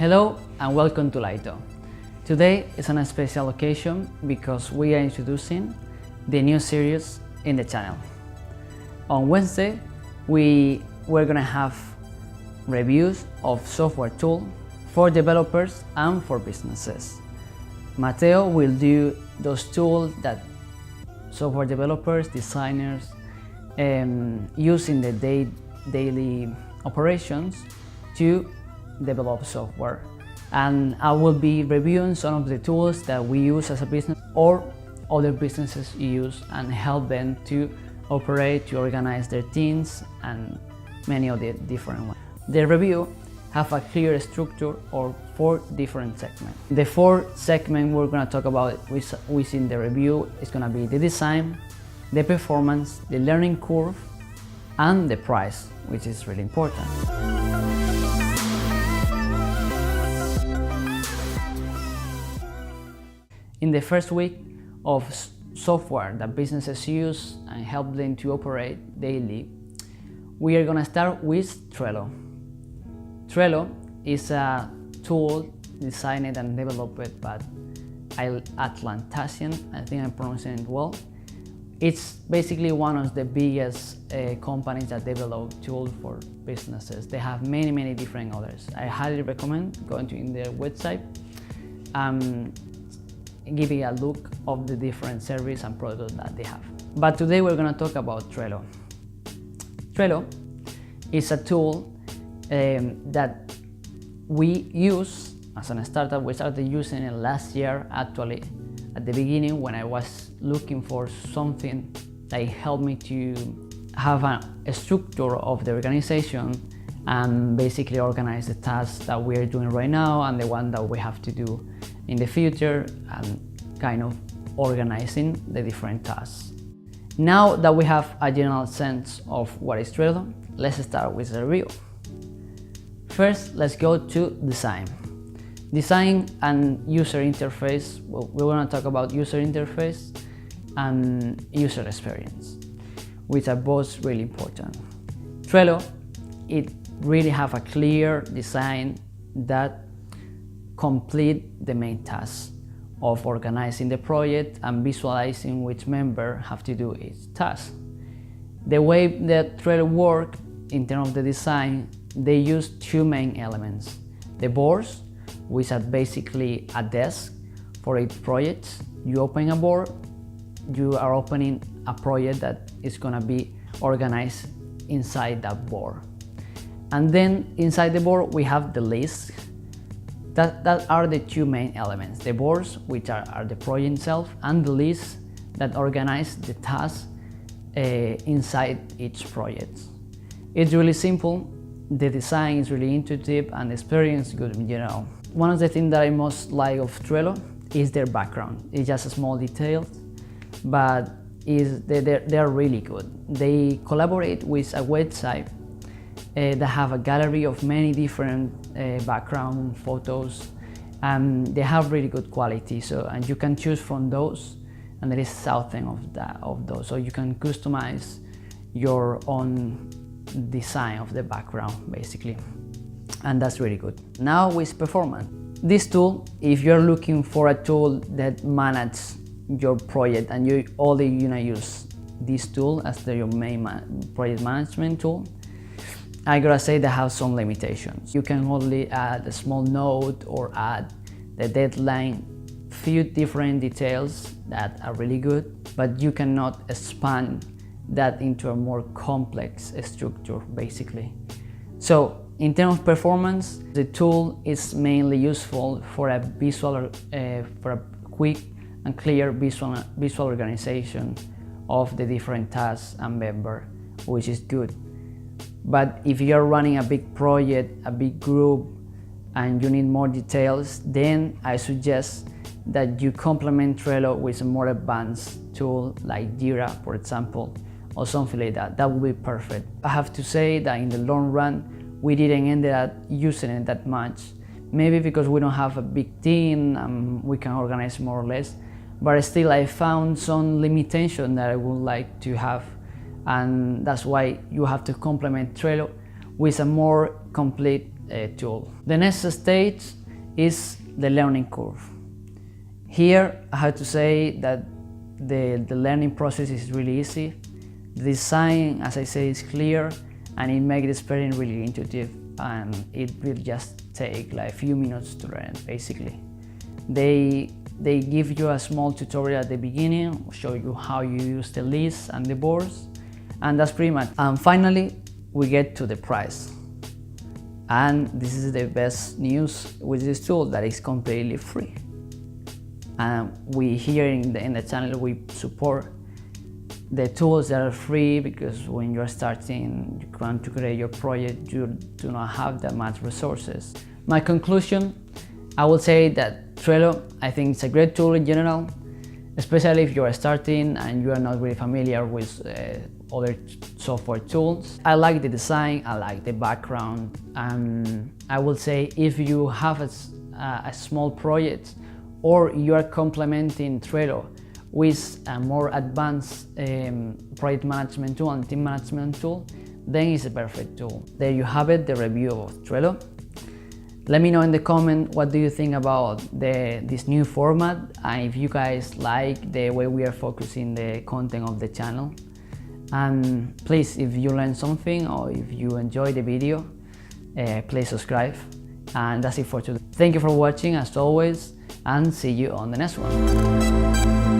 Hello and welcome to Lyto. Today is on a special occasion because we are introducing the new series in the channel. On Wednesday, we're gonna have reviews of software tools for developers and for businesses. Mateo will do those tools that software developers, designers use in the daily operations to develop software. And I will be reviewing some of the tools that we use as a business or other businesses use and help them to operate, to organize their teams and many of the different ones. The review have a clear structure or 4 different segments. The 4th segment we're going to talk about within the review is going to be the design, the performance, the learning curve, and the price, which is really important. In the first week of software that businesses use and help them to operate daily, we are going to start with Trello. Trello is a tool designed and developed by Atlantacian, I think I'm pronouncing it well. It's basically one of the biggest companies that develop tools for businesses. They have many different others. I highly recommend going to their website giving a look of the different services and products that they have. But today we're going to talk about Trello. Trello is a tool that we use as a startup. We started using it last year, actually, at the beginning when I was looking for something that helped me to have a structure of the organization and basically organize the tasks that we are doing right now and the one that we have to do in the future, and kind of organizing the different tasks. Now that we have a general sense of what is Trello, let's start with the review. First, let's go to design. Design and user interface. Well, we're going to talk about user interface and user experience, which are both really important. Trello, it really have a clear design that complete the main task of organizing the project and visualizing which member have to do each task. The way that Trello works in terms of the design, they use 2 main elements. The boards, which are basically a desk for each project. You open a board, you are opening a project that is going to be organized inside that board. And then inside the board we have the list. That are the 2 main elements, the boards, which are the project itself, and the list that organize the tasks inside each project. It's really simple, the design is really intuitive, and the experience is good in general. One of the things that I most like of Trello is their background. It's just a small detail, but they're really good. They collaborate with a website that have a gallery of many different background photos, and they have really good quality. So, and you can choose from those, and there is 1,000 of those. So you can customize your own design of the background, basically, and that's really good. Now with performance. This tool, if you're looking for a tool that manages your project and you only use this tool as your main project management tool, I gotta say they have some limitations. You can only add a small note or add the deadline, few different details that are really good, but you cannot expand that into a more complex structure, basically. So in terms of performance, the tool is mainly useful for a for a quick and clear visual organization of the different tasks and members, which is good. But if you're running a big project, a big group, and you need more details, then I suggest that you complement Trello with a more advanced tool like Jira, for example, or something like that. That would be perfect. I have to say that in the long run, we didn't end up using it that much. Maybe because we don't have a big team and we can organize more or less, but still I found some limitation that I would like to have. And that's why you have to complement Trello with a more complete tool. The next stage is the learning curve. Here I have to say that the learning process is really easy. The design, as I say, is clear, and it makes the experience really intuitive, and it will just take like a few minutes to learn basically. They give you a small tutorial at the beginning, show you how you use the lists and the boards, and that's pretty much. And finally, we get to the price. And this is the best news with this tool, that is completely free. And we here in the channel, we support the tools that are free, because when you're starting, you want to create your project, you do not have that much resources. My conclusion, I would say that Trello, I think it's a great tool in general, especially if you are starting and you are not really familiar with other software tools. I like the design, I like the background, and I would say if you have a small project, or you are complementing Trello with a more advanced project management tool and team management tool, then it's a perfect tool. There you have it, the review of Trello. Let me know in the comment what do you think about this new format, and if you guys like the way we are focusing the content of the channel. And please, if you learned something or if you enjoyed the video, please subscribe. And that's it for today. Thank you for watching as always, and see you on the next one.